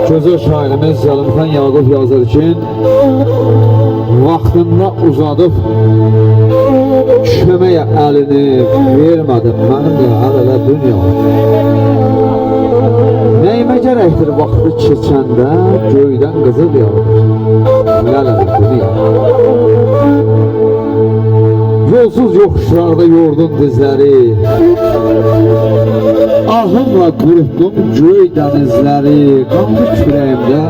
Gözəl şairimiz Zəlimxan Yaqub yazır ki, vaxtında uzadıb köməyə əlini vermədim mənim də əl-ələ dünya. Nəyimə gərəkdir vaxtı keçəndə göydən qızıl yağdır, ləl-ələ dünya. Yolsuz yoxuşlarda yordun dizləri, ahımla qurutdum göy dənizləri, qanlı kürəyimdə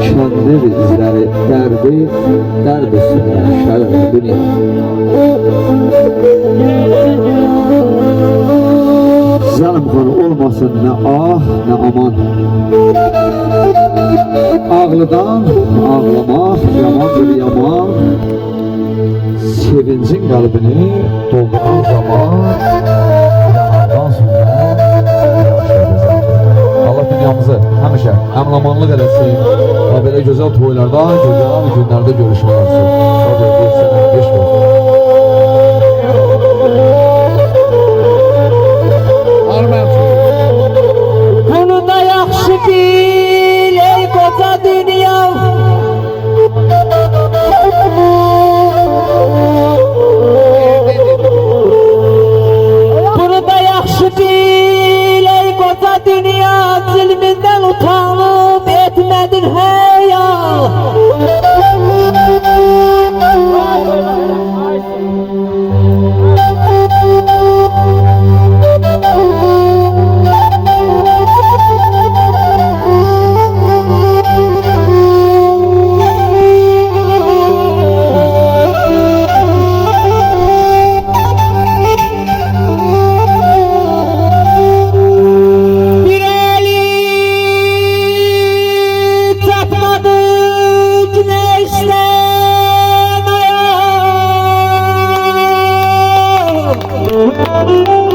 kəndir izləri, dərd üstündə şərələ dünya. Zəlimxan olmasın nə ah, nə aman, ağlıdan ağlamaq yamandır yaman. Sevincin qəlbini dolduran zaman yanardan sonra Allah dünyamızı həmişə əmlamanlıq eləsin və belə gözəl toylarda, gözəl günlərdə görüşmək olsun. Bunu da yaxşı bil ey qoca dünya, bunu da yaxşı bil ey qoca dünya, zilmindən utanıb etmədin həyal. Thank you.